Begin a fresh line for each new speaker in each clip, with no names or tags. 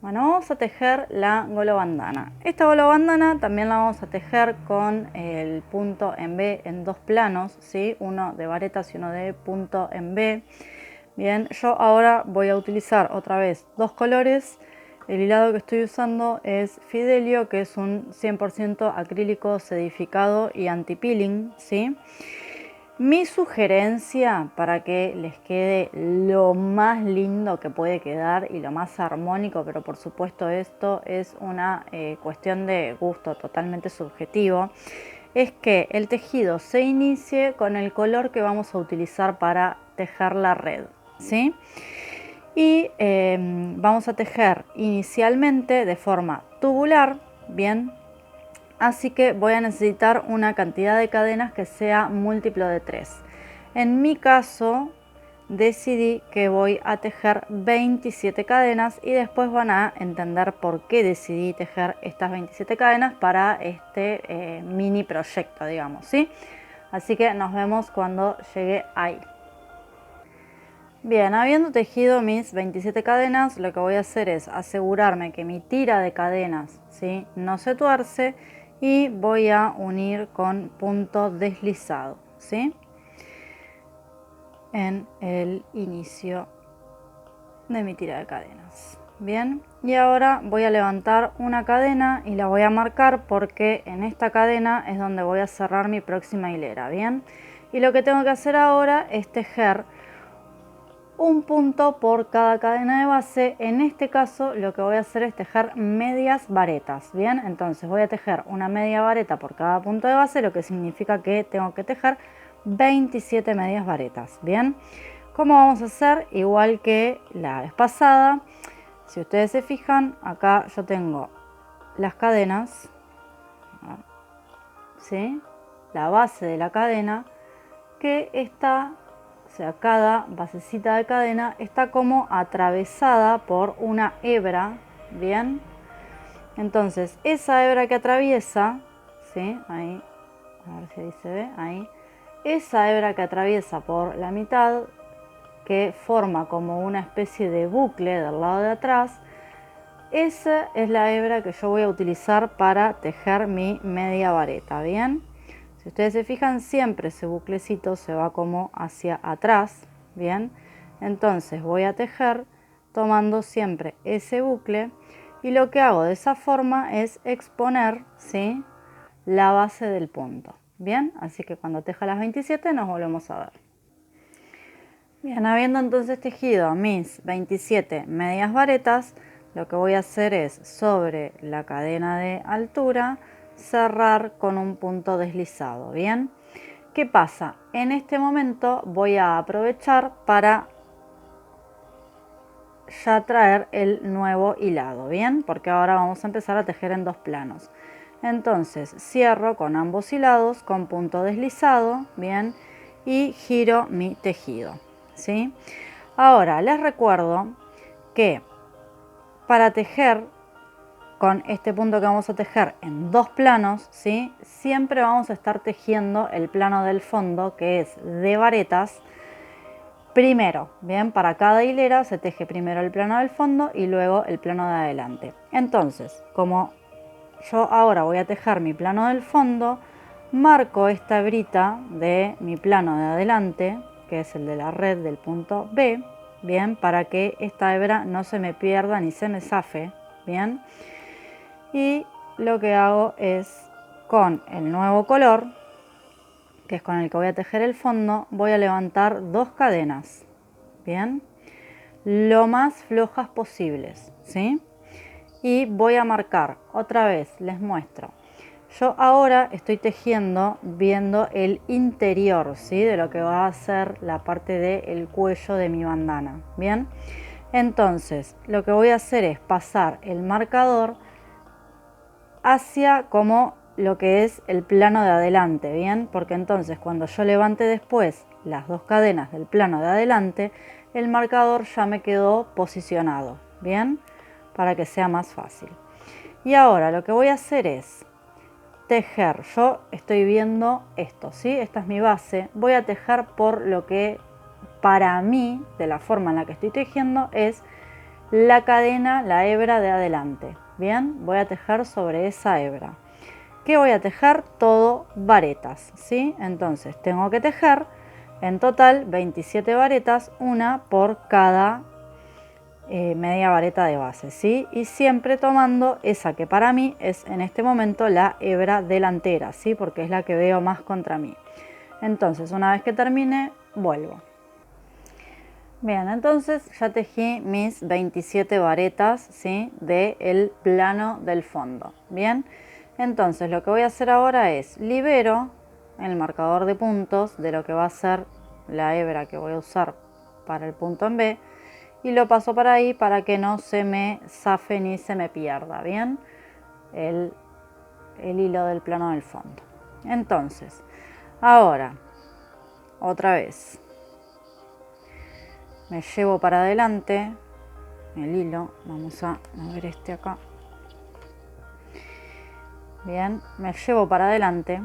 Bueno, vamos a tejer la golobandana. Esta golobandana también la vamos a tejer con el punto en B en dos planos, ¿sí? Uno de varetas y uno de punto en B. Bien, yo ahora voy a utilizar otra vez dos colores. El hilado que estoy usando es Fidelio, que es un 100% acrílico sedificado y anti-peeling, ¿sí? Mi sugerencia para que les quede lo más lindo que puede quedar y lo más armónico, pero por supuesto esto es una cuestión de gusto totalmente subjetivo, es que el tejido se inicie con el color que vamos a utilizar para tejer la red, ¿sí? Y vamos a tejer inicialmente de forma tubular, bien. Así que voy a necesitar una cantidad de cadenas que sea múltiplo de 3. En mi caso decidí que voy a tejer 27 cadenas y después van a entender por qué decidí tejer estas 27 cadenas para este mini proyecto, digamos, ¿sí? Así que nos vemos cuando llegue ahí. Bien, habiendo tejido mis 27 cadenas, lo que voy a hacer es asegurarme que mi tira de cadenas, ¿sí?, no se tuerce, y voy a unir con punto deslizado, ¿sí?, en el inicio de mi tira de cadenas. Bien, y ahora voy a levantar una cadena y la voy a marcar porque en esta cadena es donde voy a cerrar mi próxima hilera. Bien, y lo que tengo que hacer ahora es tejer un punto por cada cadena de base. En este caso lo que voy a hacer es tejer medias varetas. Bien, entonces voy a tejer una media vareta por cada punto de base, lo que significa que tengo que tejer 27 medias varetas. Bien, ¿cómo vamos a hacer? Igual que la vez pasada. Si ustedes se fijan, acá yo tengo las cadenas, ¿sí?, la base de la cadena, que está, o sea, cada basecita de cadena está como atravesada por una hebra. Bien, entonces esa hebra que atraviesa, ¿sí?, ahí, a ver si ahí se ve, ahí, esa hebra que atraviesa por la mitad, que forma como una especie de bucle del lado de atrás, esa es la hebra que yo voy a utilizar para tejer mi media vareta. Bien, si ustedes se fijan, siempre ese buclecito se va como hacia atrás. Bien, entonces voy a tejer tomando siempre ese bucle, y lo que hago de esa forma es exponer, ¿sí?, la base del punto. Bien, así que cuando teja las 27 nos volvemos a ver. Bien, habiendo entonces tejido mis 27 medias varetas, lo que voy a hacer es, sobre la cadena de altura, cerrar con un punto deslizado. Bien, ¿qué pasa? En este momento voy a aprovechar para ya traer el nuevo hilado. Bien, porque ahora vamos a empezar a tejer en dos planos. Entonces cierro con ambos hilados con punto deslizado. Bien, y giro mi tejido, ¿sí? Ahora les recuerdo que para tejer con este punto que vamos a tejer en dos planos, ¿sí?, siempre vamos a estar tejiendo el plano del fondo, que es de varetas, primero. Bien, para cada hilera se teje primero el plano del fondo y luego el plano de adelante. Entonces, como yo ahora voy a tejer mi plano del fondo, marco esta hebrita de mi plano de adelante, que es el de la red del punto B, bien, para que esta hebra no se me pierda ni se me zafe. Bien, y lo que hago es, con el nuevo color, que es con el que voy a tejer el fondo, voy a levantar dos cadenas, bien, lo más flojas posibles, ¿sí? Y voy a marcar, otra vez les muestro, yo ahora estoy tejiendo viendo el interior, ¿sí?, de lo que va a ser la parte del cuello de mi bandana. Bien, entonces lo que voy a hacer es pasar el marcador hacia como lo que es el plano de adelante. Bien, porque entonces cuando yo levante después las dos cadenas del plano de adelante, el marcador ya me quedó posicionado. Bien, para que sea más fácil. Y ahora lo que voy a hacer es tejer. Yo estoy viendo esto, ¿sí?, esta es mi base. Voy a tejer por lo que para mí, de la forma en la que estoy tejiendo, es la cadena, la hebra de adelante. Bien, voy a tejer sobre esa hebra. ¿Qué voy a tejer? Todo varetas, ¿sí? Entonces tengo que tejer en total 27 varetas, una por cada media vareta de base, ¿sí? Y siempre tomando esa que para mí es en este momento la hebra delantera, ¿sí? Porque es la que veo más contra mí. Entonces, una vez que termine, vuelvo. Bien, entonces ya tejí mis 27 varetas, ¿sí? Del plano del fondo. Bien, entonces lo que voy a hacer ahora es libero el marcador de puntos de lo que va a ser la hebra que voy a usar para el punto en B y lo paso para ahí para que no se me zafe ni se me pierda, bien, el hilo del plano del fondo. Entonces, ahora, otra vez, me llevo para adelante el hilo, vamos a mover este acá. Bien, me llevo para adelante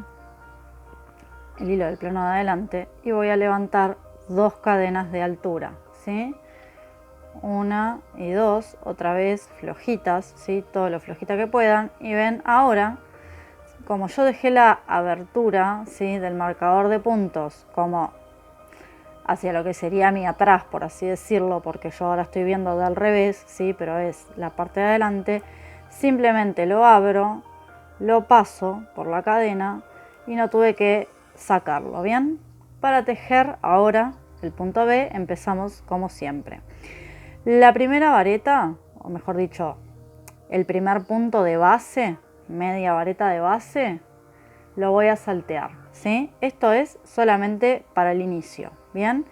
el hilo del plano de adelante y voy a levantar 2 cadenas de altura, ¿sí? 1 y 2, otra vez flojitas, ¿sí? Todo lo flojita que puedan. Y ven, ahora, como yo dejé la abertura, ¿sí? Del marcador de puntos como hacia lo que sería mi atrás, por así decirlo, porque yo ahora estoy viendo del revés, ¿sí? Pero es la parte de adelante, simplemente lo abro, lo paso por la cadena y no tuve que sacarlo, ¿bien? Para tejer ahora el punto B empezamos como siempre. La primera vareta, o mejor dicho, el primer punto de base, media vareta de base, lo voy a saltear, ¿sí? Esto es solamente para el inicio, ¿bien?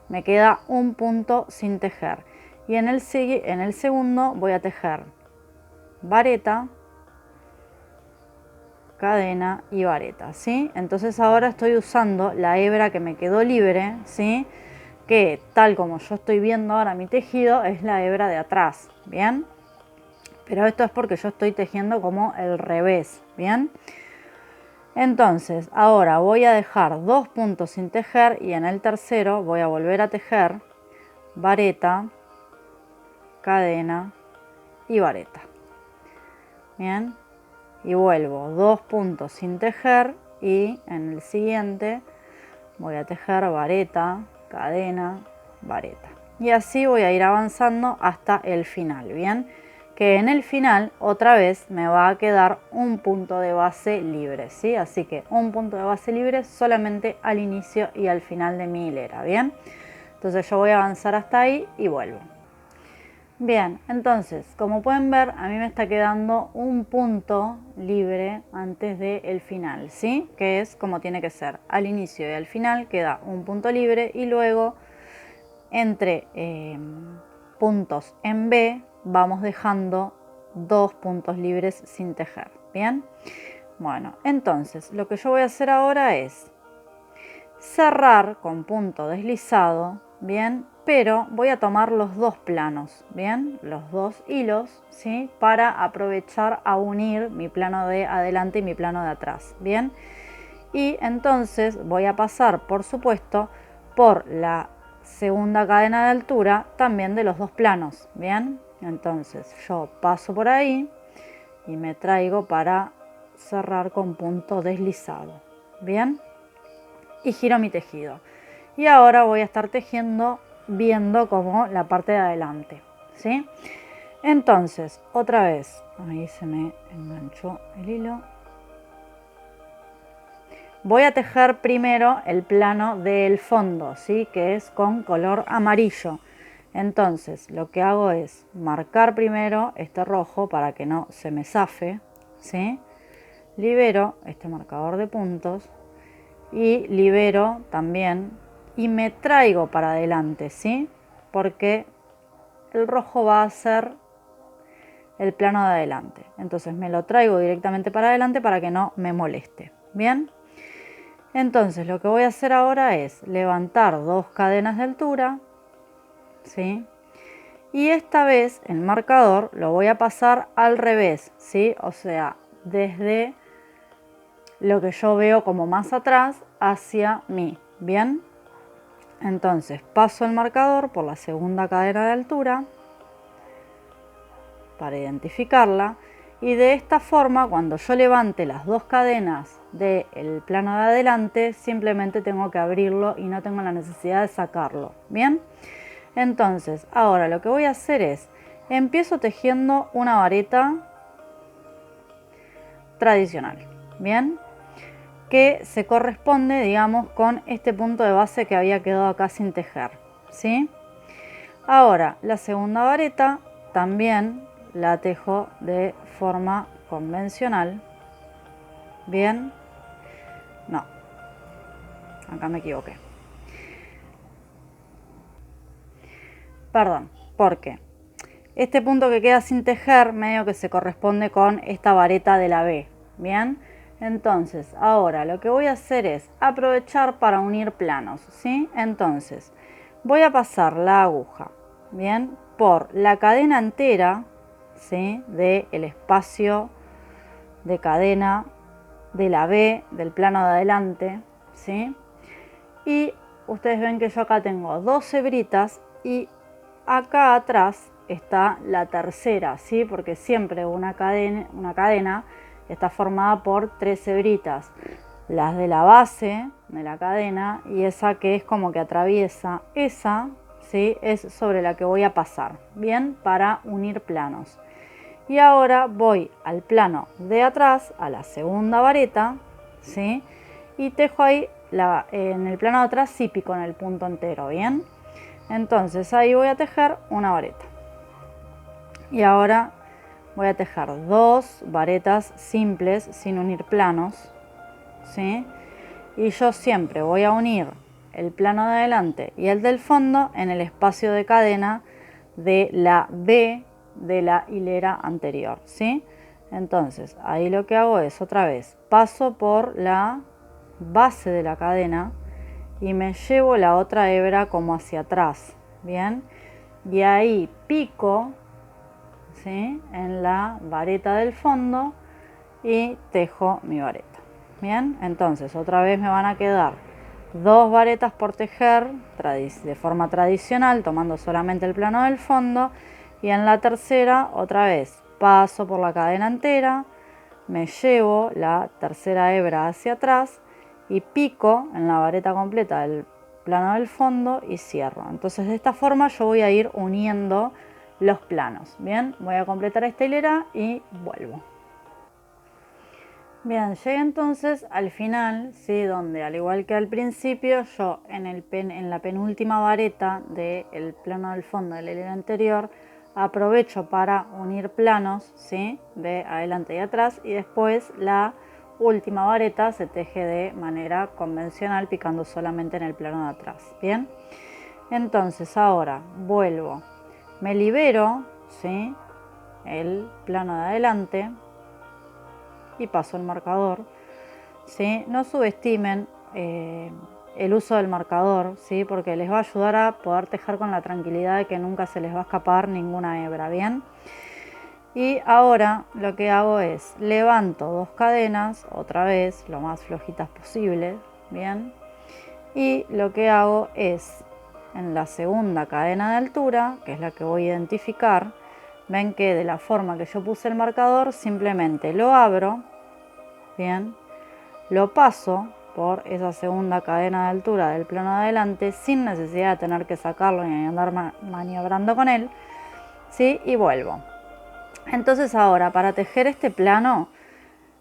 Me queda un punto sin tejer. Y en el segundo voy a tejer vareta, cadena y vareta, ¿sí? Entonces ahora estoy usando la hebra que me quedó libre, ¿sí? Que tal como yo estoy viendo ahora mi tejido es la hebra de atrás, ¿bien? Pero esto es porque yo estoy tejiendo como el revés, ¿bien? Entonces ahora voy a dejar 2 puntos sin tejer y en el tercero voy a volver a tejer vareta, cadena y vareta, ¿bien? Y vuelvo 2 puntos sin tejer y en el siguiente voy a tejer vareta, cadena, vareta. Y así voy a ir avanzando hasta el final, ¿bien? Que en el final otra vez me va a quedar un punto de base libre, ¿sí? Así que un punto de base libre solamente al inicio y al final de mi hilera, ¿bien? Entonces yo voy a avanzar hasta ahí y vuelvo. Bien, entonces, como pueden ver, a mí me está quedando un punto libre antes del final, ¿sí? Que es como tiene que ser. Al inicio y al final queda un punto libre y luego entre puntos en B vamos dejando 2 puntos libres sin tejer, ¿bien? Bueno, entonces, lo que yo voy a hacer ahora es cerrar con punto deslizado, ¿bien? Pero voy a tomar los 2 planos, ¿bien? Los 2 hilos, ¿sí? Para aprovechar a unir mi plano de adelante y mi plano de atrás, ¿bien? Y entonces voy a pasar, por supuesto, por la segunda cadena de altura también de los 2 planos, ¿bien? Entonces yo paso por ahí y me traigo para cerrar con punto deslizado, ¿bien? Y giro mi tejido. Y ahora voy a estar tejiendo viendo como la parte de adelante, ¿sí? Entonces, otra vez, ahí se me enganchó el hilo. Voy a tejer primero el plano del fondo, ¿sí? Que es con color amarillo. Entonces, lo que hago es marcar primero este rojo para que no se me zafe, ¿sí? Libero este marcador de puntos y libero también y me traigo para adelante, ¿sí? Porque el rojo va a ser el plano de adelante. Entonces me lo traigo directamente para adelante para que no me moleste. ¿Bien? Entonces lo que voy a hacer ahora es levantar 2 cadenas de altura, ¿sí? Y esta vez el marcador lo voy a pasar al revés, ¿sí? O sea, desde lo que yo veo como más atrás hacia mí, ¿bien? Entonces paso el marcador por la segunda cadena de altura, para identificarla. Y de esta forma, cuando yo levante las dos cadenas del plano de adelante, simplemente tengo que abrirlo y no tengo la necesidad de sacarlo. Bien, entonces ahora lo que voy a hacer es, empiezo tejiendo una vareta tradicional, bien, que se corresponde, digamos, con este punto de base que había quedado acá sin tejer, ¿sí? Ahora, la segunda vareta también la tejo de forma convencional. Bien, no, acá me equivoqué. Perdón, porque este punto que queda sin tejer medio que se corresponde con esta vareta de la B. Bien, entonces ahora lo que voy a hacer es aprovechar para unir planos, ¿sí? Entonces voy a pasar la aguja, bien, por la cadena entera, ¿sí? Del espacio de cadena de la B del plano de adelante, ¿sí? Y ustedes ven que yo acá tengo dos hebritas y acá atrás está la tercera, ¿sí? Porque siempre una cadena está formada por tres hebritas, las de la base de la cadena y esa que es como que atraviesa esa, ¿sí? Es sobre la que voy a pasar, bien, para unir planos. Y ahora voy al plano de atrás, a la segunda vareta, ¿sí? Y tejo ahí, en el plano de atrás sí pico en el punto entero, ¿bien? Entonces ahí voy a tejer una vareta. Y ahora voy a tejer dos varetas simples sin unir planos, ¿sí? Y yo siempre voy a unir el plano de adelante y el del fondo en el espacio de cadena de la B de la hilera anterior, ¿sí? Entonces ahí lo que hago es otra vez paso por la base de la cadena y me llevo la otra hebra como hacia atrás, bien, y ahí pico, ¿sí? En la vareta del fondo y tejo mi vareta. Bien, entonces otra vez me van a quedar dos varetas por tejer de forma tradicional, tomando solamente el plano del fondo, y en la tercera otra vez paso por la cadena entera, me llevo la tercera hebra hacia atrás y pico en la vareta completa del plano del fondo y cierro. Entonces de esta forma yo voy a ir uniendo los planos. Bien, voy a completar esta hilera y vuelvo. Bien, llegué entonces al final, ¿sí? Donde al igual que al principio, yo en la penúltima vareta del plano del fondo de la hilera anterior aprovecho para unir planos, ¿sí? De adelante y atrás, y después la última vareta se teje de manera convencional picando solamente en el plano de atrás. Bien, entonces ahora vuelvo, me libero, ¿sí? El plano de adelante y paso el marcador, ¿sí? No subestimen el uso del marcador, ¿sí? Porque les va a ayudar a poder tejer con la tranquilidad de que nunca se les va a escapar ninguna hebra, ¿bien? Y ahora lo que hago es levanto dos cadenas, otra vez, lo más flojitas posible, ¿bien? Y lo que hago es, en la segunda cadena de altura, que es la que voy a identificar, ven que de la forma que yo puse el marcador, simplemente lo abro, bien, lo paso por esa segunda cadena de altura del plano de adelante sin necesidad de tener que sacarlo ni andar maniobrando con él, ¿sí? Y vuelvo. Entonces ahora, para tejer este plano,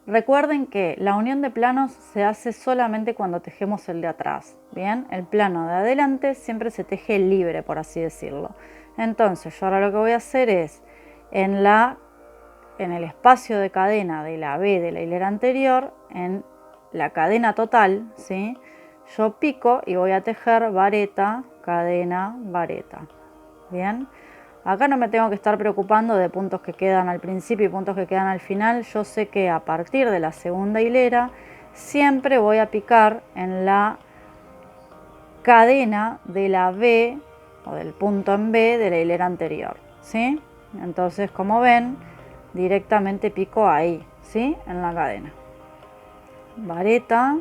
recuerden que la unión de planos se hace solamente cuando tejemos el de atrás, ¿bien? El plano de adelante siempre se teje libre, por así decirlo. Entonces yo ahora lo que voy a hacer es, en el espacio de cadena de la B de la hilera anterior, en la cadena total, ¿sí? Yo pico y voy a tejer vareta, cadena, vareta. Bien, acá no me tengo que estar preocupando de puntos que quedan al principio y puntos que quedan al final. Yo sé que a partir de la segunda hilera siempre voy a picar en la cadena de la B o del punto en B de la hilera anterior, ¿sí? Entonces, como ven, directamente pico ahí, ¿sí? En la cadena. Vareta,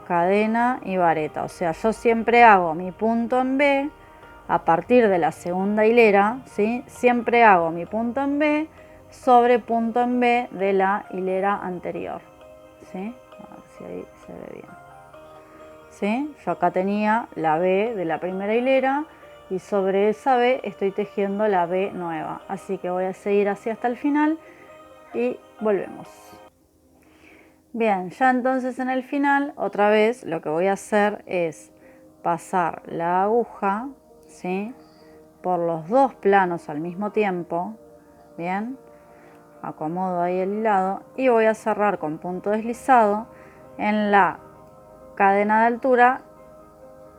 cadena y vareta. O sea, yo siempre hago mi punto en B, a partir de la segunda hilera, ¿sí? Siempre hago mi punto en B sobre punto en B de la hilera anterior, ¿sí? A ver si ahí se ve bien, ¿sí? Yo acá tenía la B de la primera hilera y sobre esa B estoy tejiendo la B nueva, así que voy a seguir así hasta el final y volvemos. Bien, ya entonces en el final otra vez lo que voy a hacer es pasar la aguja, ¿sí? Por los dos planos al mismo tiempo, bien, acomodo ahí el hilado y voy a cerrar con punto deslizado en la cadena de altura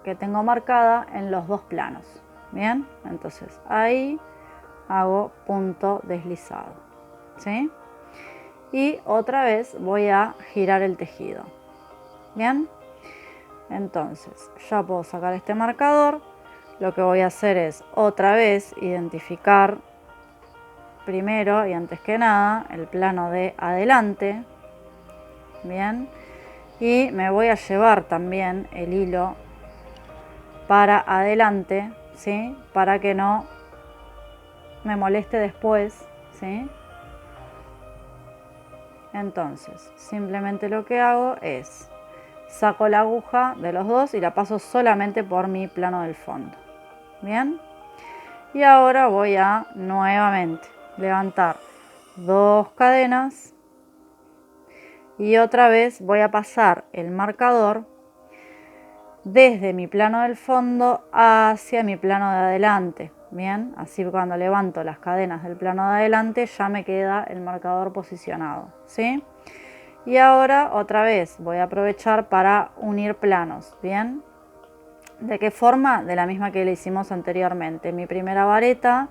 que tengo marcada en los dos planos, bien, entonces ahí hago punto deslizado, ¿sí? Y otra vez voy a girar el tejido, bien, entonces ya puedo sacar este marcador. Lo que voy a hacer es otra vez identificar primero y antes que nada el plano de adelante, bien, y me voy a llevar también el hilo para adelante, ¿sí? Para que no me moleste después, ¿sí? Entonces simplemente lo que hago es saco la aguja de los dos y la paso solamente por mi plano del fondo, bien, y ahora voy a nuevamente levantar dos cadenas y otra vez voy a pasar el marcador desde mi plano del fondo hacia mi plano de adelante, bien, así cuando levanto las cadenas del plano de adelante ya me queda el marcador posicionado, ¿sí? Y ahora otra vez voy a aprovechar para unir planos, bien. ¿De qué forma? De la misma que le hicimos anteriormente. Mi primera vareta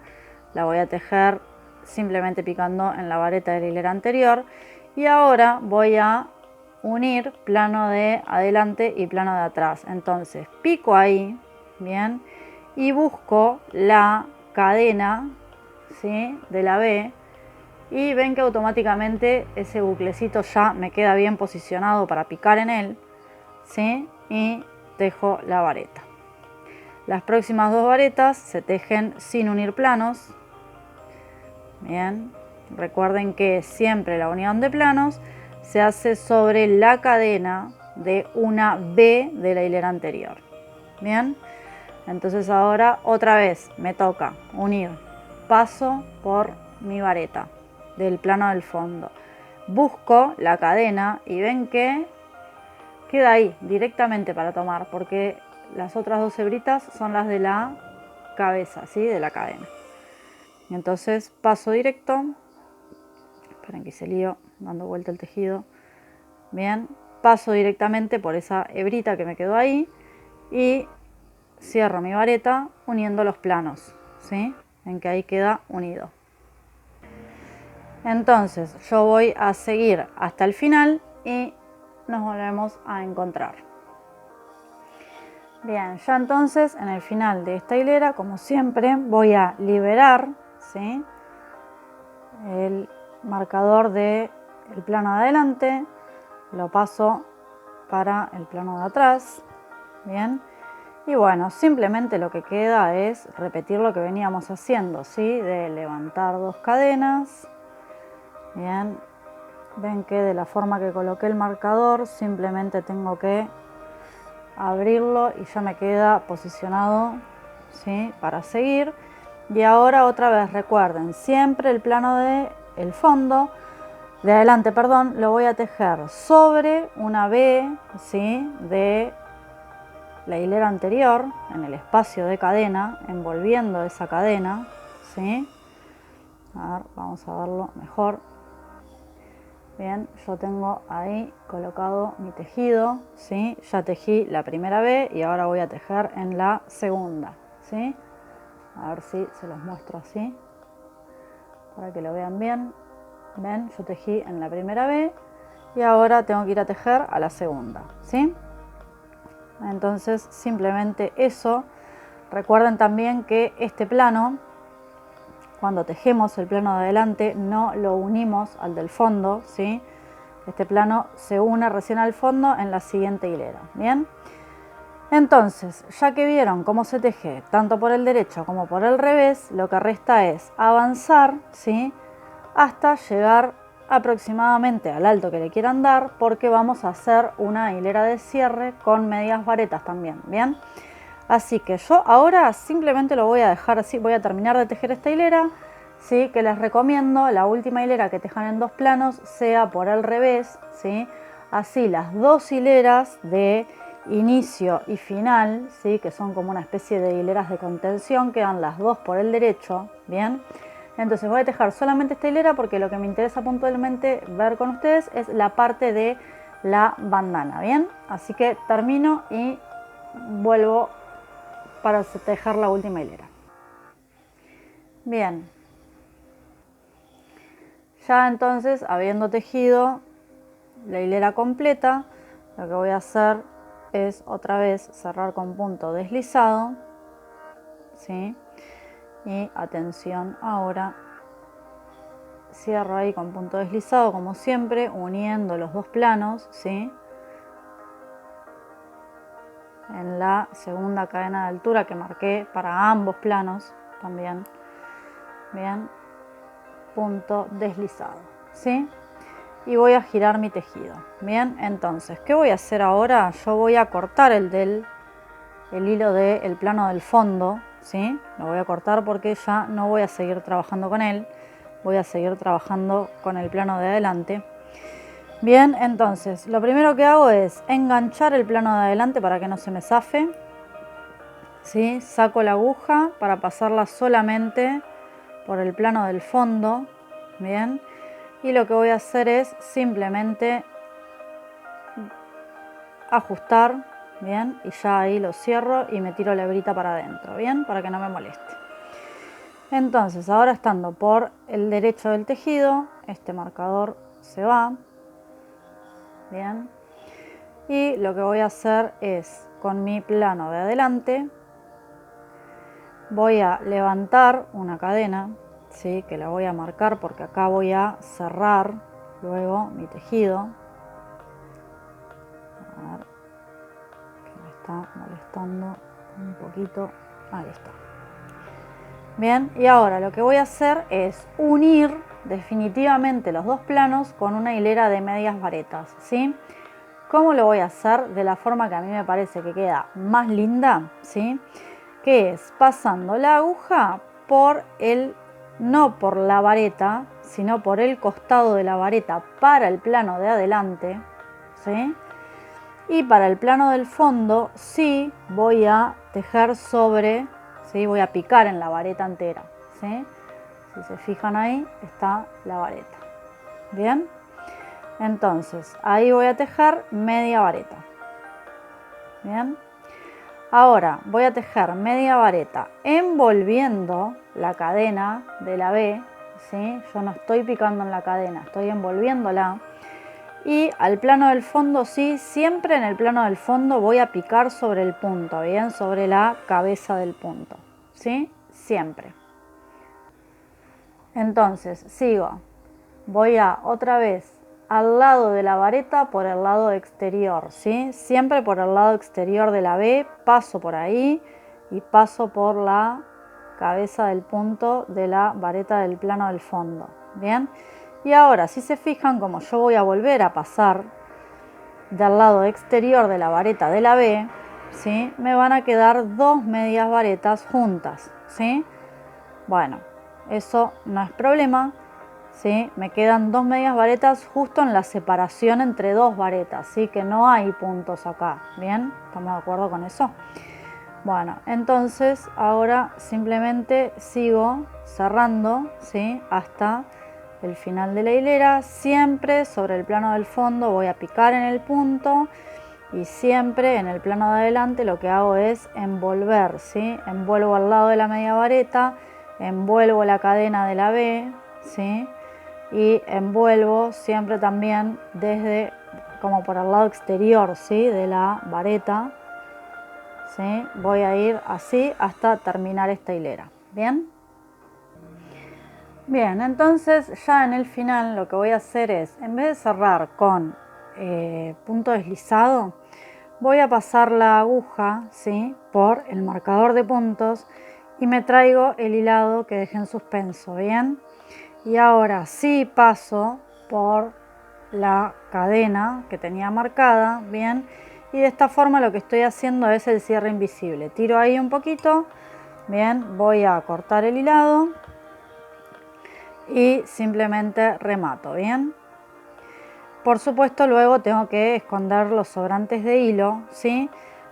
la voy a tejer simplemente picando en la vareta de la hilera anterior y ahora voy a unir plano de adelante y plano de atrás. Entonces pico ahí, bien, y busco la cadena, ¿sí? De la B y ven que automáticamente ese buclecito ya me queda bien posicionado para picar en él, ¿sí? Y tejo la vareta. Las próximas dos varetas se tejen sin unir planos. Bien, recuerden que siempre la unión de planos se hace sobre la cadena de una B de la hilera anterior. Bien, entonces ahora otra vez me toca unir, paso por mi vareta del plano del fondo, busco la cadena y ven que queda ahí directamente para tomar porque las otras dos hebritas son las de la cabeza, ¿sí? De la cadena. Entonces paso directo, esperen que se lío dando vuelta el tejido, bien, paso directamente por esa hebrita que me quedó ahí y cierro mi vareta uniendo los planos, ¿sí? En que ahí queda unido. Entonces yo voy a seguir hasta el final y nos volvemos a encontrar. Bien, ya entonces en el final de esta hilera, como siempre, voy a liberar, ¿sí? El marcador del plano de adelante, lo paso para el plano de atrás, bien, y bueno, simplemente lo que queda es repetir lo que veníamos haciendo, ¿sí? De levantar dos cadenas, bien, ven que de la forma que coloqué el marcador simplemente tengo que abrirlo y ya me queda posicionado, ¿sí? Para seguir. Y ahora otra vez recuerden, siempre el plano de el fondo de adelante, perdón, lo voy a tejer sobre una B, ¿sí? De la hilera anterior, en el espacio de cadena, envolviendo esa cadena, ¿sí? A ver, vamos a verlo mejor. Bien, yo tengo ahí colocado mi tejido, ¿sí? Ya tejí la primera B y ahora voy a tejer en la segunda, ¿sí? A ver si se los muestro así, para que lo vean bien. Ven, yo tejí en la primera B y ahora tengo que ir a tejer a la segunda, ¿sí? Entonces simplemente eso. Recuerden también que este plano, cuando tejemos el plano de adelante, no lo unimos al del fondo, ¿sí? Este plano se une recién al fondo en la siguiente hilera, ¿bien? Entonces, ya que vieron cómo se teje tanto por el derecho como por el revés, lo que resta es avanzar, ¿sí?, hasta llegar aproximadamente al alto que le quieran dar, porque vamos a hacer una hilera de cierre con medias varetas también, ¿bien? Así que yo ahora simplemente lo voy a dejar así, voy a terminar de tejer esta hilera, ¿sí?, que les recomiendo, la última hilera que tejan en 2 planos sea por el revés, ¿sí? Así las 2 hileras de inicio y final, ¿sí?, que son como una especie de hileras de contención, quedan las 2 por el derecho, ¿bien? Entonces voy a tejer solamente esta hilera porque lo que me interesa puntualmente ver con ustedes es la parte de la bandana, ¿bien? Así que termino y vuelvo para tejer la última hilera. Bien, ya entonces, habiendo tejido la hilera completa, lo que voy a hacer es otra vez cerrar con punto deslizado, ¿sí? Y atención, ahora cierro ahí con punto deslizado como siempre, uniendo los 2 planos, ¿sí?, en la segunda cadena de altura que marqué para ambos planos también. Bien, punto deslizado, ¿sí? Y voy a girar mi tejido. Bien, entonces, ¿qué voy a hacer ahora? Yo voy a cortar el hilo del plano del fondo, ¿sí? Lo voy a cortar porque ya no voy a seguir trabajando con él. Voy a seguir trabajando con el plano de adelante. Bien, entonces, lo primero que hago es enganchar el plano de adelante para que no se me zafe, ¿sí? Saco la aguja para pasarla solamente por el plano del fondo, bien, y lo que voy a hacer es simplemente ajustar, bien, y ya ahí lo cierro y me tiro la hebrita para adentro, bien, para que no me moleste. Entonces, ahora estando por el derecho del tejido, este marcador se va, bien, y lo que voy a hacer es, con mi plano de adelante, voy a levantar una cadena, ¿sí?, que la voy a marcar porque acá voy a cerrar luego mi tejido. A ver, que me está molestando un poquito. Ahí está. Bien, y ahora lo que voy a hacer es unir definitivamente los 2 planos con una hilera de medias varetas, ¿sí? ¿Cómo lo voy a hacer? De la forma que a mí me parece que queda más linda, ¿sí?, que es pasando la aguja por no por la vareta, sino por el costado de la vareta para el plano de adelante, ¿sí? Y para el plano del fondo sí voy a tejer sobre, ¿sí?, voy a picar en la vareta entera, ¿sí? Si se fijan ahí está la vareta. Bien, entonces ahí voy a tejer media vareta. Bien, ahora voy a tejer media vareta envolviendo la cadena de la B, ¿sí? Yo no estoy picando en la cadena, estoy envolviéndola. Y al plano del fondo sí, siempre en el plano del fondo voy a picar sobre el punto, bien, sobre la cabeza del punto, ¿sí? Siempre. Entonces sigo, voy a otra vez al lado de la vareta por el lado exterior, ¿sí? Siempre por el lado exterior de la B, paso por ahí y paso por la cabeza del punto de la vareta del plano del fondo, ¿bien? Y ahora, si se fijan, como yo voy a volver a pasar del lado exterior de la vareta de la B, ¿sí?, me van a quedar 2 medias varetas juntas, ¿sí? Bueno, eso no es problema, ¿sí? Me quedan 2 medias varetas justo en la separación entre 2 varetas, ¿sí?, que no hay puntos acá, ¿bien? ¿Estamos de acuerdo con eso? Bueno, entonces ahora simplemente sigo cerrando, ¿sí?, hasta el final de la hilera. Siempre sobre el plano del fondo voy a picar en el punto y siempre en el plano de adelante lo que hago es envolver, ¿sí? Envuelvo al lado de la media vareta, envuelvo la cadena de la B, ¿sí?, y envuelvo siempre también desde como por el lado exterior, ¿sí?, de la vareta, ¿sí? Voy a ir así hasta terminar esta hilera. ¿Bien? Bien, entonces ya en el final lo que voy a hacer es, en vez de cerrar con punto deslizado, voy a pasar la aguja, ¿sí?, por el marcador de puntos y me traigo el hilado que dejé en suspenso, ¿bien? Y ahora sí paso por la cadena que tenía marcada, ¿bien? Y de esta forma lo que estoy haciendo es el cierre invisible. Tiro ahí un poquito, ¿bien? Voy a cortar el hilado y simplemente remato, ¿bien? Por supuesto luego tengo que esconder los sobrantes de hilo, ¿sí?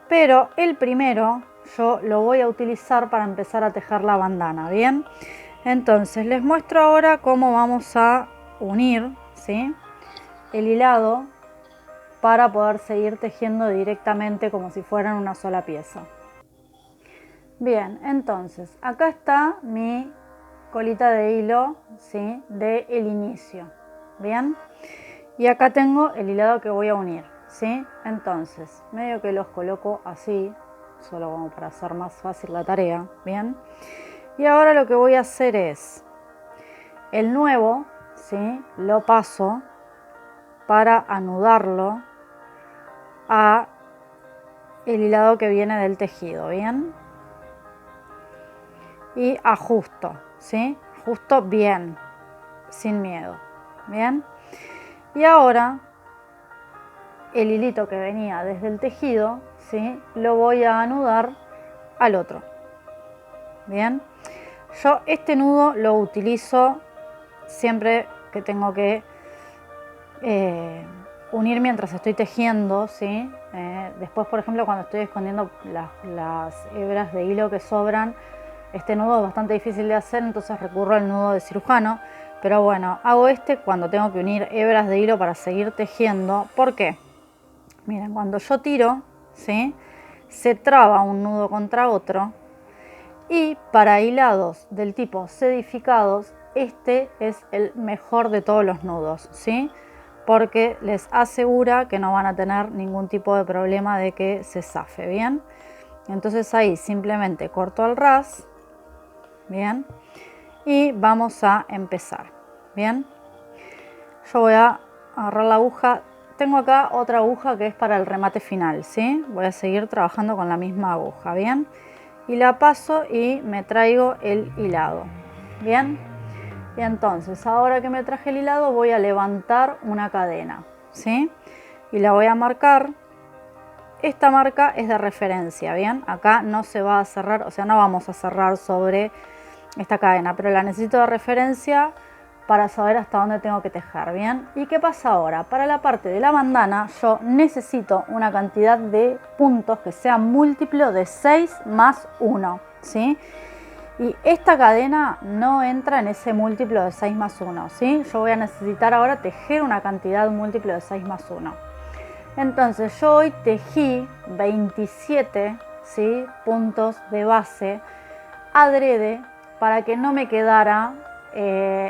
Pero el primero yo lo voy a utilizar para empezar a tejer la bandana, ¿bien? Entonces les muestro ahora cómo vamos a unir, ¿sí?, el hilado para poder seguir tejiendo directamente como si fueran una sola pieza. Bien, entonces acá está mi colita de hilo, ¿sí?, del inicio, ¿bien? Y acá tengo el hilado que voy a unir, ¿sí? Entonces, medio que los coloco así, solo como para hacer más fácil la tarea, ¿bien? Y ahora lo que voy a hacer es, el nuevo, ¿sí?, lo paso para anudarlo a el hilado que viene del tejido, ¿bien? Y ajusto, ¿sí? Ajusto bien, sin miedo, ¿bien? Y ahora el hilito que venía desde el tejido, ¿sí?, lo voy a anudar al otro, ¿bien? Yo este nudo lo utilizo siempre que tengo que unir mientras estoy tejiendo, ¿sí? Después, por ejemplo, cuando estoy escondiendo las hebras de hilo que sobran, este nudo es bastante difícil de hacer, entonces recurro al nudo de cirujano. Pero bueno, hago este cuando tengo que unir hebras de hilo para seguir tejiendo. ¿Por qué? Miren, cuando yo tiro, ¿sí?, se traba un nudo contra otro. Y para hilados del tipo sedificados, este es el mejor de todos los nudos, ¿sí?, porque les asegura que no van a tener ningún tipo de problema de que se zafe, ¿bien? Entonces ahí simplemente corto al ras, ¿bien? Y vamos a empezar, ¿bien? Yo voy a agarrar la aguja. Tengo acá otra aguja que es para el remate final, ¿sí? Voy a seguir trabajando con la misma aguja, ¿bien? Y la paso y me traigo el hilado, ¿bien? Y entonces, ahora que me traje el hilado, voy a levantar una cadena, ¿sí? Y la voy a marcar. Esta marca es de referencia, ¿bien? Acá no se va a cerrar, o sea, no vamos a cerrar sobre esta cadena, pero la necesito de referencia para saber hasta dónde tengo que tejer, ¿bien? ¿Y qué pasa ahora? Para la parte de la bandana yo necesito una cantidad de puntos que sea múltiplo de 6 más 1, ¿sí? Y esta cadena no entra en ese múltiplo de 6 más 1, ¿sí? Yo voy a necesitar ahora tejer una cantidad múltiplo de 6 más 1. Entonces yo hoy tejí 27, ¿sí?, puntos de base adrede para que no me quedara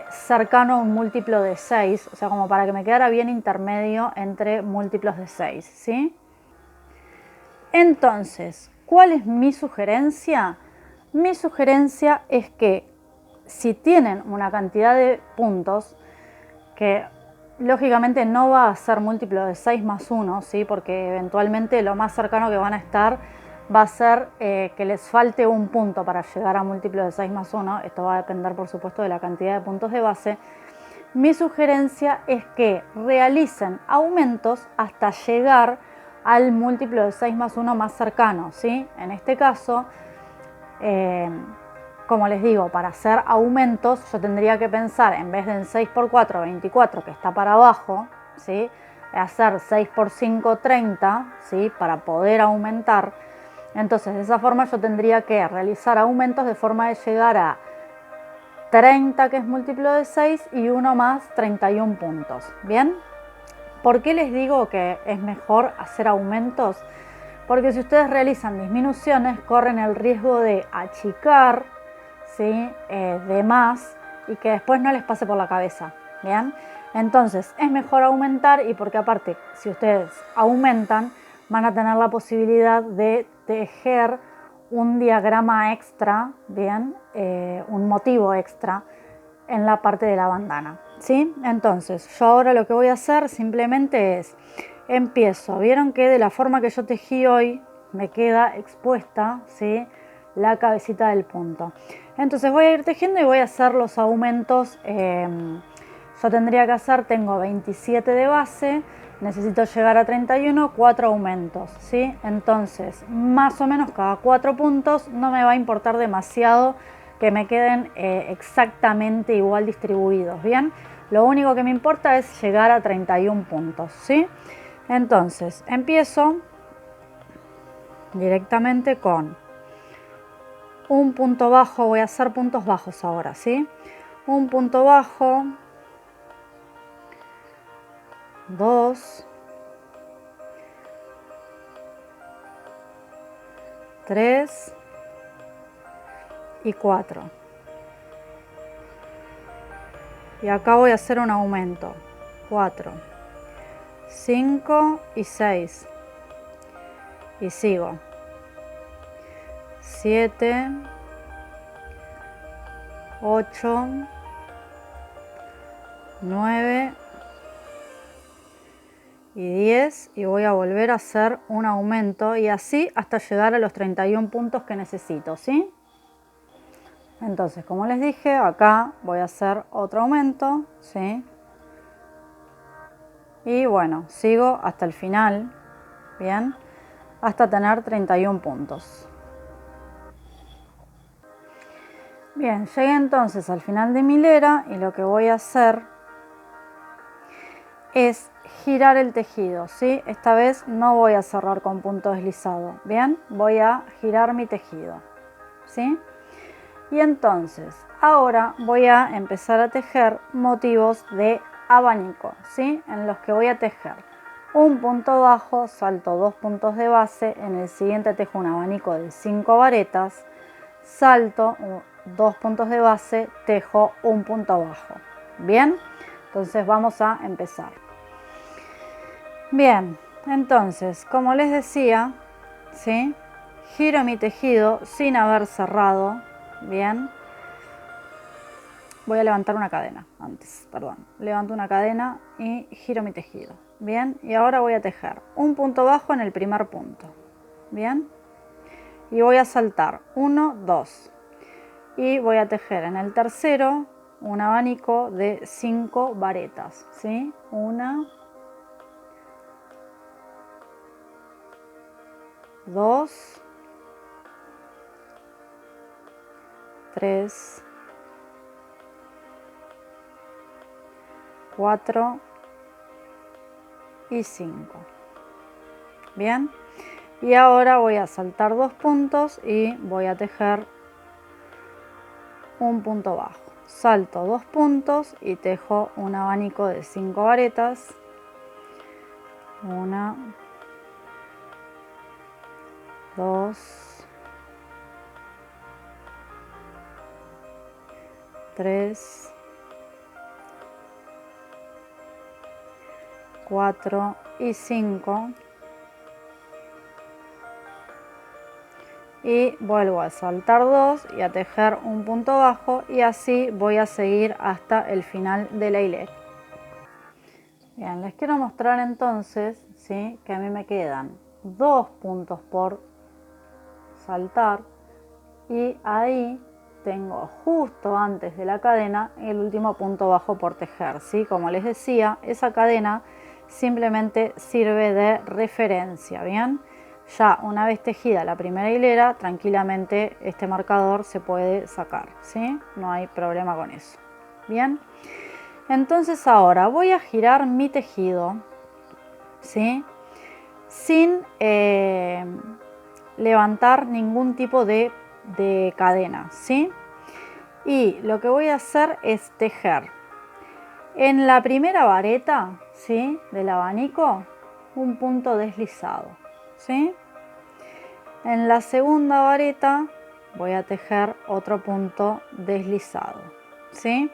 cercano a un múltiplo de 6, o sea, como para que me quedara bien intermedio entre múltiplos de 6, ¿sí? Entonces, ¿cuál es mi sugerencia? Mi sugerencia es que si tienen una cantidad de puntos que lógicamente no va a ser múltiplo de 6 más 1, ¿sí?, porque eventualmente lo más cercano que van a estar va a ser que les falte un punto para llegar a múltiplo de 6 más 1. Esto va a depender, por supuesto, de la cantidad de puntos de base. Mi sugerencia es que realicen aumentos hasta llegar al múltiplo de 6 más 1 más cercano, ¿sí? En este caso, como les digo, para hacer aumentos yo tendría que pensar, en vez de en 6 por 4, 24, que está para abajo, ¿sí?, hacer 6 por 5, 30, ¿sí?, para poder aumentar. Entonces, de esa forma yo tendría que realizar aumentos de forma de llegar a 30, que es múltiplo de 6, y 1 más 31 puntos, ¿bien? ¿Por qué les digo que es mejor hacer aumentos? Porque si ustedes realizan disminuciones, corren el riesgo de achicar, ¿sí?, de más, y que después no les pase por la cabeza, ¿bien? Entonces, es mejor aumentar, y porque aparte, si ustedes aumentan, van a tener la posibilidad de tejer un diagrama extra, ¿bien? Un motivo extra en la parte de la bandana, ¿sí? Entonces, yo ahora lo que voy a hacer simplemente es empiezo. Vieron que de la forma que yo tejí hoy me queda expuesta, ¿sí?, la cabecita del punto. Entonces voy a ir tejiendo y voy a hacer los aumentos. Yo tendría que hacer, tengo 27 de base, necesito llegar a 31, 4 aumentos, ¿sí? Entonces, más o menos cada 4 puntos, no me va a importar demasiado que me queden exactamente igual distribuidos, ¿bien? Lo único que me importa es llegar a 31 puntos, ¿sí? Entonces, empiezo directamente con un punto bajo, voy a hacer puntos bajos ahora, ¿sí? Un punto bajo, 2, 3 y 4. Y acá voy a hacer un aumento, 4, 5 y 6. Y sigo, 7, 8, 9 y 10, y voy a volver a hacer un aumento y así hasta llegar a los 31 puntos que necesito, ¿sí? Entonces, como les dije, acá voy a hacer otro aumento, ¿sí? Y bueno, sigo hasta el final, ¿bien? Hasta tener 31 puntos. Bien, llegué entonces al final de mi hilera y lo que voy a hacer es girar el tejido, ¿sí? Esta vez no voy a cerrar con punto deslizado, ¿bien? Voy a girar mi tejido, ¿sí? Y entonces, ahora voy a empezar a tejer motivos de abanico, ¿sí? En los que voy a tejer un punto bajo, salto 2 puntos de base, en el siguiente tejo un abanico de 5 varetas, salto 2 puntos de base, tejo un punto bajo, ¿bien? Entonces vamos a empezar. Bien, entonces, como les decía, ¿sí?, giro mi tejido sin haber cerrado, ¿bien? Voy a levantar una cadena antes, perdón. Levanto una cadena y giro mi tejido, ¿bien? Y ahora voy a tejer un punto bajo en el primer punto, ¿bien? Y voy a saltar 1, 2. Y voy a tejer en el tercero un abanico de 5 varetas, ¿sí? 1, 2, 3, 4 y 5. Bien, y ahora voy a saltar 2 puntos y voy a tejer un punto bajo. Salto 2 puntos y tejo un abanico de 5 varetas. 1, 2, 3, 4 y 5. Y vuelvo a saltar 2 y a tejer un punto bajo, y así voy a seguir hasta el final de la hilera. Bien, les quiero mostrar entonces, ¿sí?, que a mí me quedan 2 puntos por saltar y ahí tengo justo antes de la cadena el último punto bajo por tejer, ¿sí? Como les decía, esa cadena simplemente sirve de referencia, ¿bien? Ya una vez tejida la primera hilera, tranquilamente este marcador se puede sacar, ¿sí? No hay problema con eso. Bien, entonces ahora voy a girar mi tejido, ¿sí?, sin levantar ningún tipo de cadena, ¿sí? Y lo que voy a hacer es tejer en la primera vareta, ¿sí?, del abanico un punto deslizado, ¿sí? En la segunda vareta voy a tejer otro punto deslizado, ¿sí?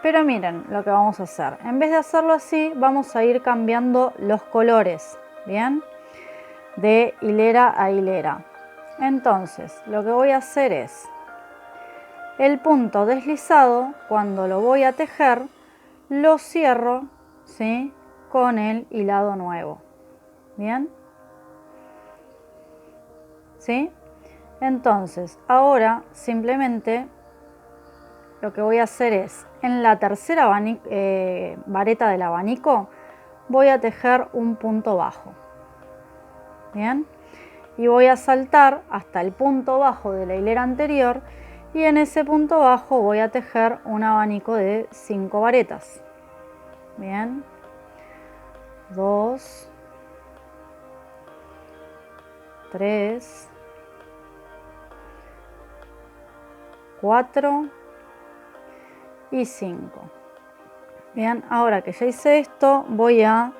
Pero miren lo que vamos a hacer. En vez de hacerlo así, vamos a ir cambiando los colores, ¿bien?, de hilera a hilera. Entonces, lo que voy a hacer es el punto deslizado, cuando lo voy a tejer, lo cierro, ¿sí?, con el hilado nuevo. ¿Bien? ¿Sí? Entonces, ahora simplemente lo que voy a hacer es, en la tercera vareta del abanico, voy a tejer un punto bajo. ¿Bien? Y voy a saltar hasta el punto bajo de la hilera anterior y en ese punto bajo voy a tejer un abanico de 5 varetas. Bien. 2, 3, 4 y 5. Bien, ahora que ya hice esto, voy a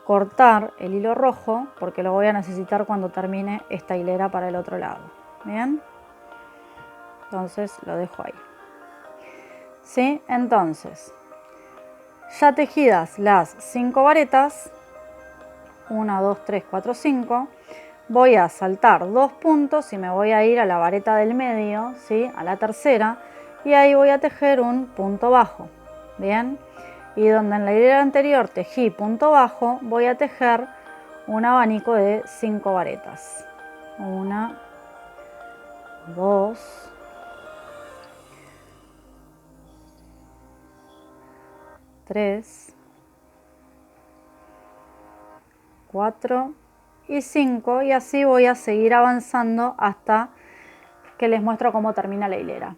cortar el hilo rojo porque lo voy a necesitar cuando termine esta hilera para el otro lado. Bien, entonces lo dejo ahí. ¿Sí? Entonces, ya tejidas las 5 varetas, 1, 2, 3, 4, 5, voy a saltar 2 puntos y me voy a ir a la vareta del medio, ¿sí? A la tercera, y ahí voy a tejer un punto bajo. Bien, y donde en la hilera anterior tejí punto bajo, voy a tejer un abanico de 5 varetas. 1, 2, 3, 4 y 5, y así voy a seguir avanzando hasta que les muestro cómo termina la hilera.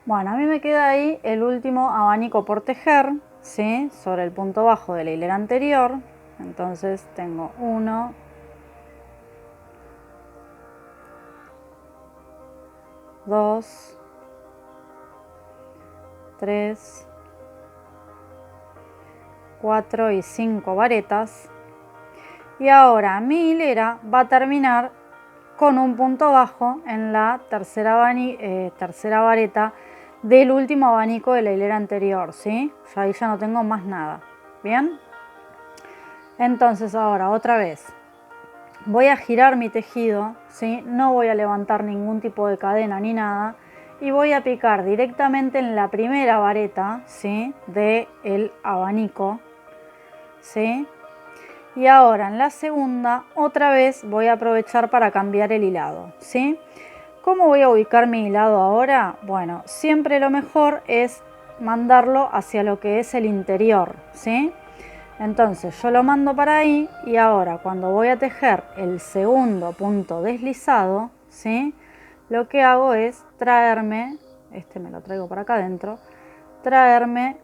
Bueno, a mí me queda ahí el último abanico por tejer, ¿sí? Sobre el punto bajo de la hilera anterior. Entonces tengo 1, 2, 3, 4 y 5 varetas. Y ahora mi hilera va a terminar con un punto bajo en la tercera vareta del último abanico de la hilera anterior, ¿sí? Ahí ya no tengo más nada. ¿Bien? Entonces ahora otra vez voy a girar mi tejido, ¿sí? No voy a levantar ningún tipo de cadena ni nada y voy a picar directamente en la primera vareta, ¿sí? Del abanico, ¿sí? Y ahora en la segunda otra vez voy a aprovechar para cambiar el hilado, ¿sí? ¿Cómo voy a ubicar mi hilado ahora? Bueno, siempre lo mejor es mandarlo hacia lo que es el interior, ¿sí? Entonces yo lo mando para ahí y ahora cuando voy a tejer el segundo punto deslizado, ¿sí? Lo que hago es traerme, este me lo traigo para acá adentro, traerme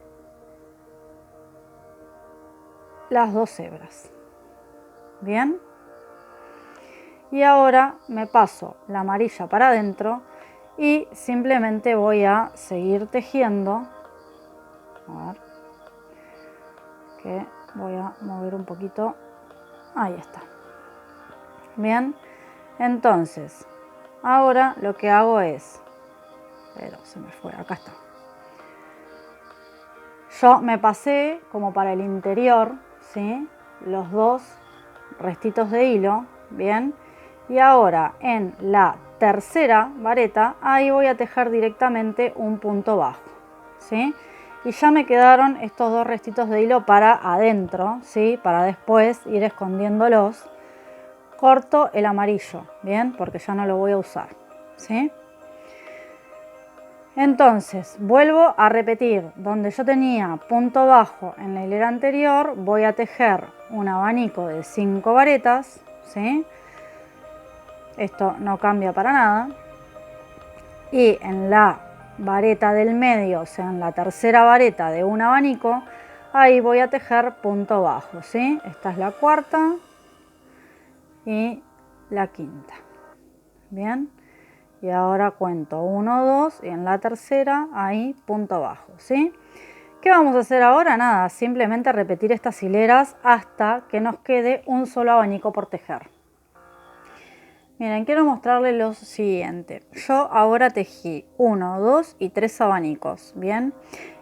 las 2 hebras. Bien. Y ahora me paso la amarilla para adentro y simplemente voy a seguir tejiendo. A ver, que voy a mover un poquito. Ahí está. Bien, entonces ahora lo que hago es, pero se me fue, acá está. Yo me pasé como para el interior, ¿sí? Los 2 restitos de hilo, bien. Y ahora en la tercera vareta, ahí voy a tejer directamente un punto bajo, ¿sí? Y ya me quedaron estos 2 restitos de hilo para adentro, ¿sí? Para después ir escondiéndolos. Corto el amarillo, bien, porque ya no lo voy a usar, ¿sí? Entonces vuelvo a repetir, donde yo tenía punto bajo en la hilera anterior, voy a tejer un abanico de 5 varetas, ¿sí? Esto no cambia para nada. Y en la vareta del medio, o sea, en la tercera vareta de un abanico, ahí voy a tejer punto bajo, ¿sí? Esta es la cuarta y la quinta. Bien. Y ahora cuento 1, 2 y en la tercera ahí punto bajo, ¿sí? ¿Qué vamos a hacer ahora? Nada, simplemente repetir estas hileras hasta que nos quede un solo abanico por tejer. Miren, quiero mostrarles lo siguiente. Yo ahora tejí 1, 2 y 3 abanicos, ¿bien?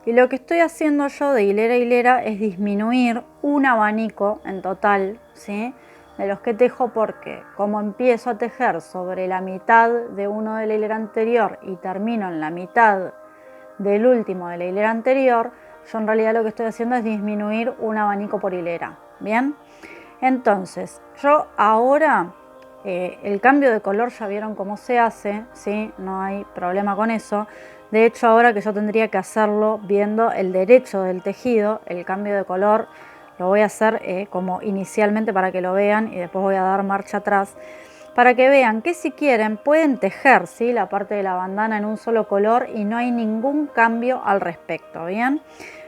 Y lo que estoy haciendo yo de hilera a hilera es disminuir un abanico en total, ¿sí? De los que tejo, porque como empiezo a tejer sobre la mitad de uno de la hilera anterior y termino en la mitad del último de la hilera anterior, Yo en realidad lo que estoy haciendo es disminuir un abanico por hilera, ¿bien? Entonces, yo ahora, el cambio de color ya vieron cómo se hace, ¿sí? No hay problema con eso. De hecho, ahora que yo tendría que hacerlo viendo el derecho del tejido, el cambio de color, lo voy a hacer como inicialmente para que lo vean y después voy a dar marcha atrás. Para que vean que si quieren pueden tejer, ¿sí? La parte de la bandana en un solo color y no hay ningún cambio al respecto, ¿bien?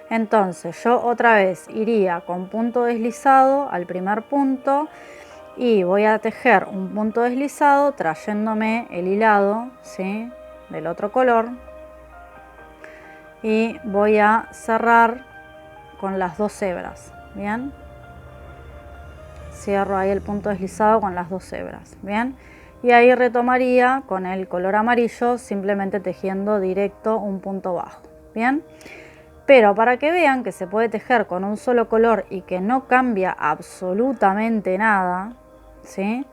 Entonces yo otra vez iría con punto deslizado al primer punto y voy a tejer un punto deslizado trayéndome el hilado, ¿sí? Del otro color y voy a cerrar con las dos hebras, ¿bien? Cierro ahí el punto deslizado con las dos hebras, ¿bien? Y ahí retomaría con el color amarillo simplemente tejiendo directo un punto bajo, ¿bien? Pero para que vean que se puede tejer con un solo color y que no cambia absolutamente nada, ¿sí?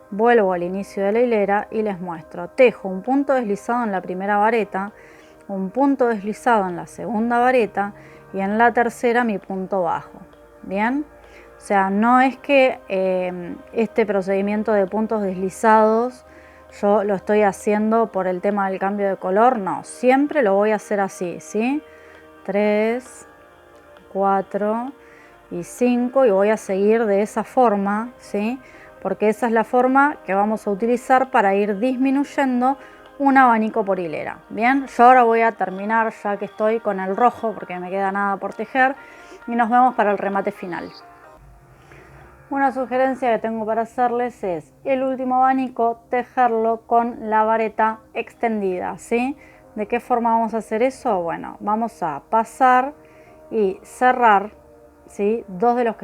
Vuelvo al inicio de la hilera y les muestro. Tejo un punto deslizado en la primera vareta, un punto deslizado en la segunda vareta y en la tercera mi punto bajo, ¿bien? O sea, no es que este procedimiento de puntos deslizados yo lo estoy haciendo por el tema del cambio de color, no, siempre lo voy a hacer así, ¿sí? 3, 4 y 5 y voy a seguir de esa forma, ¿sí? Porque esa es la forma que vamos a utilizar para ir disminuyendo un abanico por hilera. Bien, yo ahora voy a terminar ya que estoy con el rojo porque me queda nada por tejer y nos vemos para el remate final. Una sugerencia que tengo para hacerles es el último abanico tejerlo con la vareta extendida, ¿sí? ¿De qué forma vamos a hacer eso? Bueno, vamos a pasar y cerrar, ¿sí? Dos de los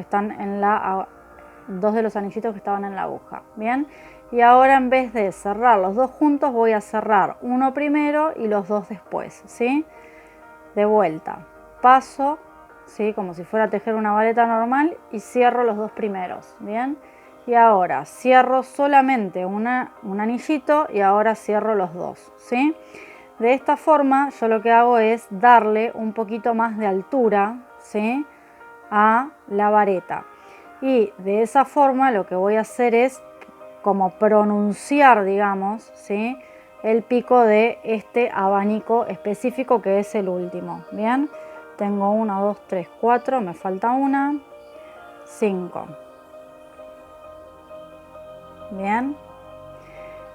anillitos que estaban en la aguja, ¿bien? Y ahora en vez de cerrar los dos juntos voy a cerrar uno primero y los dos después, ¿sí? De vuelta, paso, ¿sí? Como si fuera a tejer una vareta normal y cierro los dos primeros, ¿bien? Y ahora cierro solamente un anillito y ahora cierro los dos, ¿sí? De esta forma yo lo que hago es darle un poquito más de altura, ¿sí? A la vareta. Y de esa forma lo que voy a hacer es como pronunciar, digamos, ¿sí? El pico de este abanico específico que es el último, ¿bien? Tengo 1, 2, 3, 4, me falta una, 5. Bien.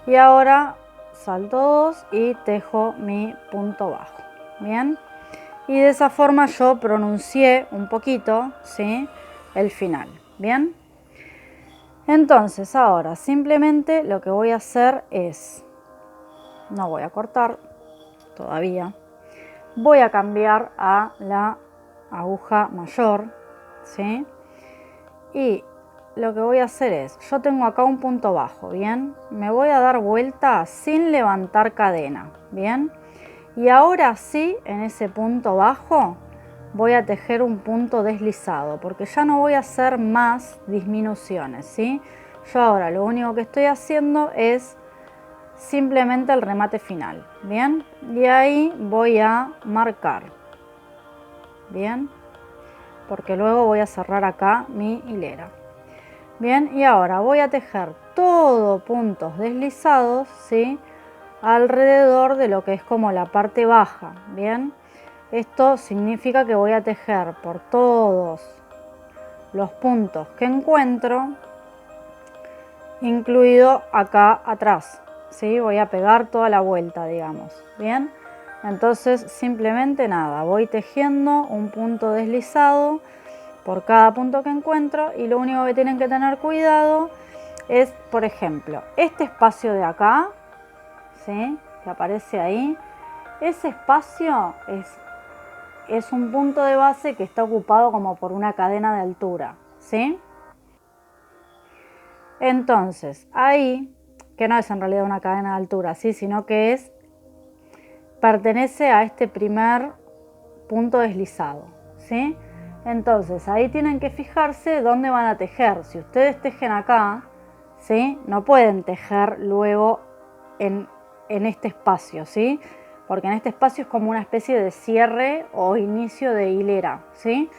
Y ahora salto 2 y tejo mi punto bajo, ¿bien? Y de esa forma yo pronuncié un poquito, ¿sí? El final, ¿bien? Entonces ahora simplemente lo que voy a hacer es, no voy a cortar todavía, voy a cambiar a la aguja mayor, ¿sí? Y lo que voy a hacer es, yo tengo acá un punto bajo, ¿bien? Me voy a dar vuelta sin levantar cadena, ¿bien? Y ahora sí, en ese punto bajo, voy a tejer un punto deslizado, porque ya no voy a hacer más disminuciones, ¿sí? Yo ahora lo único que estoy haciendo es simplemente el remate final, ¿bien? Y ahí voy a marcar, ¿bien? Porque luego voy a cerrar acá mi hilera. Bien, y ahora voy a tejer todo puntos deslizados, ¿sí? Alrededor de lo que es como la parte baja, ¿bien? Esto significa que voy a tejer por todos los puntos que encuentro, incluido acá atrás, ¿sí? Voy a pegar toda la vuelta, digamos, ¿bien? Entonces simplemente nada, voy tejiendo un punto deslizado por cada punto que encuentro y lo único que tienen que tener cuidado es, por ejemplo, este espacio de acá, ¿sí? Que aparece ahí, ese espacio es un punto de base que está ocupado como por una cadena de altura, ¿sí? Entonces, ahí, que no es en realidad una cadena de altura, ¿sí? Sino que pertenece a este primer punto deslizado, ¿sí? Entonces, ahí tienen que fijarse dónde van a tejer. Si ustedes tejen acá, ¿sí? No pueden tejer luego en este espacio, ¿sí? porque en este espacio es como una especie de cierre o inicio de hilera, ¿sí?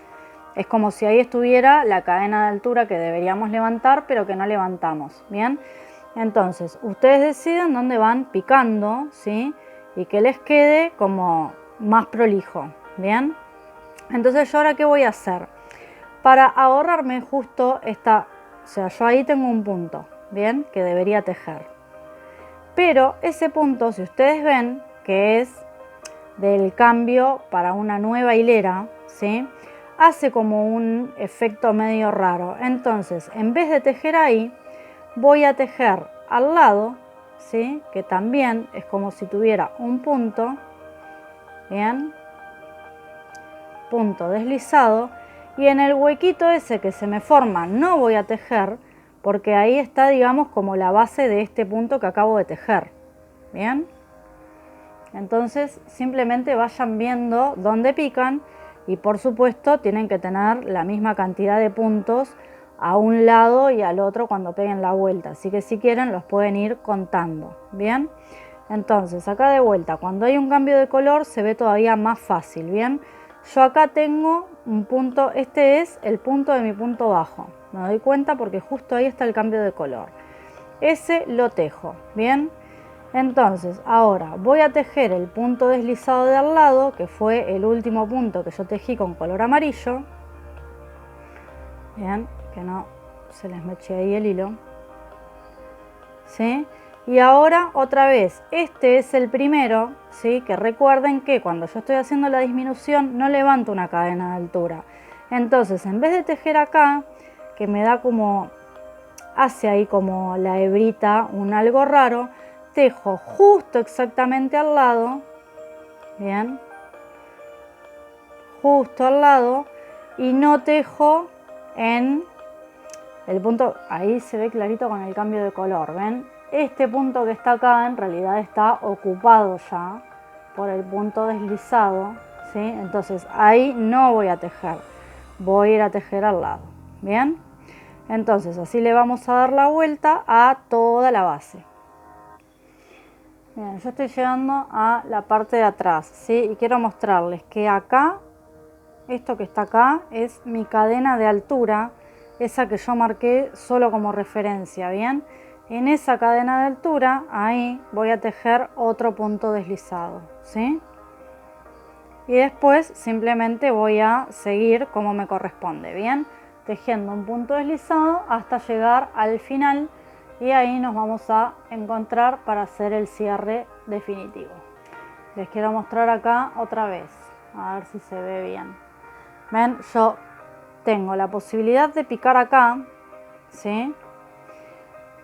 Es como si ahí estuviera la cadena de altura que deberíamos levantar, pero que no levantamos, ¿bien? Entonces, ustedes deciden dónde van picando, ¿sí? Y que les quede como más prolijo, ¿bien? Entonces, ¿yo ahora qué voy a hacer? Para ahorrarme justo esta, o sea, yo ahí tengo un punto, ¿bien? Que debería tejer. Pero ese punto, si ustedes ven, que es del cambio para una nueva hilera, ¿sí? Hace como un efecto medio raro. Entonces, en vez de tejer ahí, voy a tejer al lado, ¿sí? Que también es como si tuviera un punto, ¿bien? Punto deslizado, y en el huequito ese que se me forma no voy a tejer, porque ahí está, digamos, como la base de este punto que acabo de tejer, ¿bien? Entonces simplemente vayan viendo dónde pican y por supuesto tienen que tener la misma cantidad de puntos a un lado y al otro cuando peguen la vuelta, así que si quieren los pueden ir contando, ¿bien? Entonces acá de vuelta, cuando hay un cambio de color se ve todavía más fácil, ¿bien? Yo acá tengo un punto, este es el punto de mi punto bajo, me doy cuenta porque justo ahí está el cambio de color, ese lo tejo, ¿bien? Entonces ahora voy a tejer el punto deslizado de al lado, que fue el último punto que yo tejí con color amarillo, bien, que no se les meche ahí el hilo, ¿sí? Y ahora otra vez, este es el primero, ¿sí? Que recuerden que cuando yo estoy haciendo la disminución no levanto una cadena de altura. Entonces en vez de tejer acá, que me da como, hace ahí como la hebrita, un algo raro, tejo justo exactamente al lado, bien, justo al lado, y no tejo en el punto, ahí se ve clarito con el cambio de color, ¿ven? Este punto que está acá en realidad está ocupado ya por el punto deslizado, ¿sí? Entonces ahí no voy a tejer, voy a ir a tejer al lado, ¿bien? Entonces así le vamos a dar la vuelta a toda la base. Bien, yo estoy llegando a la parte de atrás, ¿sí? Y quiero mostrarles que acá, esto que está acá, es mi cadena de altura, esa que yo marqué solo como referencia, ¿bien? En esa cadena de altura, ahí voy a tejer otro punto deslizado, ¿sí? Y después simplemente voy a seguir como me corresponde, ¿bien? Tejiendo un punto deslizado hasta llegar al final y ahí nos vamos a encontrar para hacer el cierre definitivo. Les quiero mostrar acá otra vez, a ver si se ve bien. Ven, yo tengo la posibilidad de picar acá, ¿sí?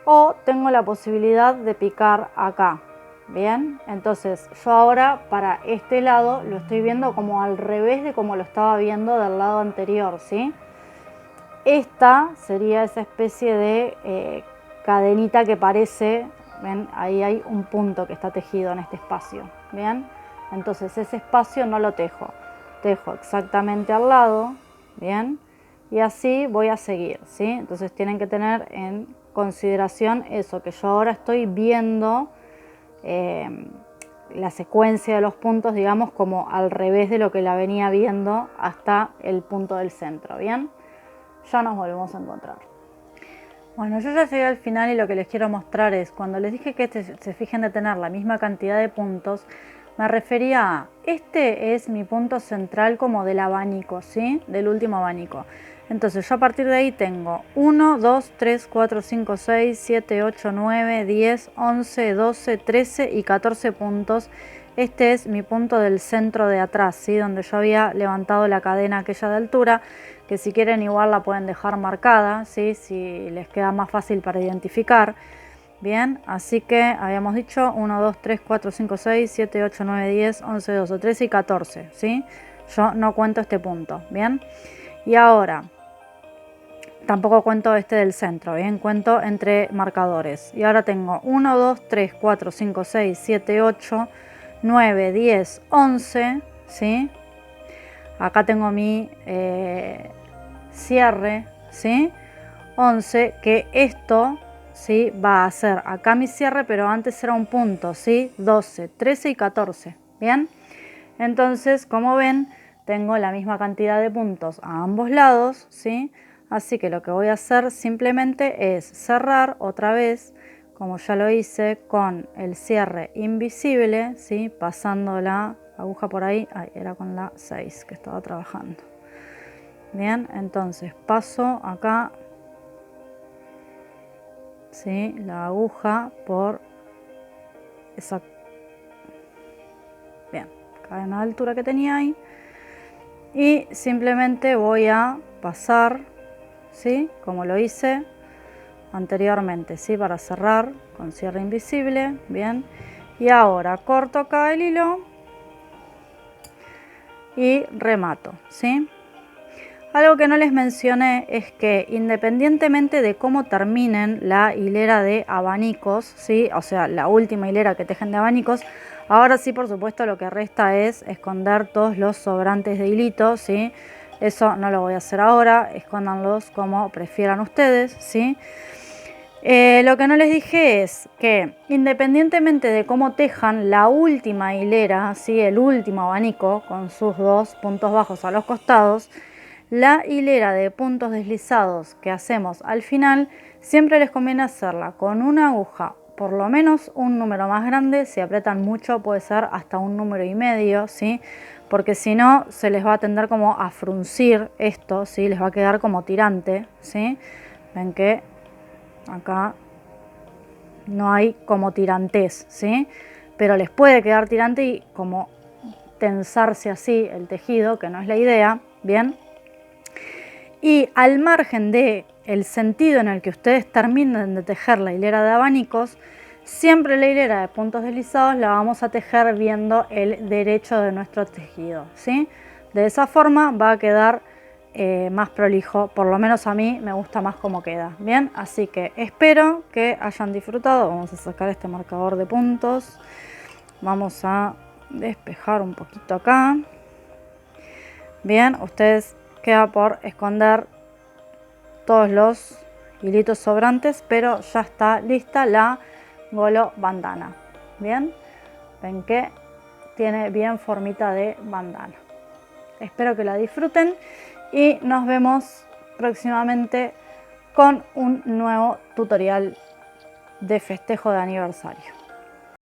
O tengo la posibilidad de picar acá, ¿bien? Entonces yo ahora para este lado lo estoy viendo como al revés de como lo estaba viendo del lado anterior, ¿sí? Esta sería esa especie de cadenita que parece, ¿ven? Ahí hay un punto que está tejido en este espacio, ¿bien? Entonces ese espacio no lo tejo, tejo exactamente al lado, ¿bien? Y así voy a seguir, ¿sí? Entonces tienen que tener en consideración eso, que yo ahora estoy viendo la secuencia de los puntos, digamos, como al revés de lo que la venía viendo hasta el punto del centro, ¿bien? Ya nos volvemos a encontrar. Bueno, yo ya llegué al final y lo que les quiero mostrar es, cuando les dije que se fijen de tener la misma cantidad de puntos, me refería a, este es mi punto central como del abanico, ¿sí? Del último abanico. Entonces yo a partir de ahí tengo 1, 2, 3, 4, 5, 6, 7, 8, 9, 10, 11, 12, 13 y 14 puntos. Este es mi punto del centro de atrás, ¿sí? Donde yo había levantado la cadena aquella de altura, que si quieren igual la pueden dejar marcada, ¿sí? Si les queda más fácil para identificar. Bien, así que habíamos dicho 1, 2, 3, 4, 5, 6, 7, 8, 9, 10, 11, 12, 13 y 14, ¿sí? Yo no cuento este punto, ¿bien? Y ahora, tampoco cuento este del centro, ¿bien? Cuento entre marcadores. Y ahora tengo 1, 2, 3, 4, 5, 6, 7, 8, 9, 10, 11, ¿sí? Acá tengo mi cierre, ¿sí? 11, que esto, ¿sí? Va a ser acá mi cierre, pero antes era un punto, ¿sí? 12, 13 y 14, Bien, entonces como ven tengo la misma cantidad de puntos a ambos lados, ¿sí? Así que lo que voy a hacer simplemente es cerrar otra vez, como ya lo hice, con el cierre invisible, ¿sí? Pasando la aguja por ahí. Ay, era con la 6 que estaba trabajando. Bien, entonces paso acá, ¿sí? La aguja por esa, bien, acá en la altura que tenía ahí, y simplemente voy a pasar, ¿sí? Como lo hice anteriormente, ¿sí? Para cerrar con cierre invisible. Bien, y ahora corto acá el hilo y remato, ¿sí? Algo que no les mencioné es que independientemente de cómo terminen la hilera de abanicos, ¿sí? O sea, la última hilera que tejen de abanicos, ahora sí, por supuesto, lo que resta es esconder todos los sobrantes de hilito, ¿sí? Eso no lo voy a hacer ahora, escóndanlos como prefieran ustedes, ¿sí? Lo que no les dije es que independientemente de cómo tejan la última hilera, ¿sí? El último abanico con sus dos puntos bajos a los costados, la hilera de puntos deslizados que hacemos al final, siempre les conviene hacerla con una aguja, por lo menos un número más grande. Si apretan mucho puede ser hasta 1,5 números, ¿sí? Porque si no se les va a tender como a fruncir esto, ¿sí? Les va a quedar como tirante, ¿sí? Ven que acá no hay como tirantes, ¿sí? Pero les puede quedar tirante y como tensarse así el tejido, que no es la idea, ¿bien? Y al margen de el sentido en el que ustedes terminen de tejer la hilera de abanicos, siempre la hilera de puntos deslizados la vamos a tejer viendo el derecho de nuestro tejido, ¿sí? De esa forma va a quedar más prolijo, por lo menos a mí me gusta más cómo queda. Bien, así que espero que hayan disfrutado. Vamos a sacar este marcador de puntos, vamos a despejar un poquito acá. Bien, ustedes queda por esconder todos los hilitos sobrantes, pero ya está lista la golo bandana. Bien, ven que tiene bien formita de bandana. Espero que la disfruten y nos vemos próximamente con un nuevo tutorial de festejo de aniversario.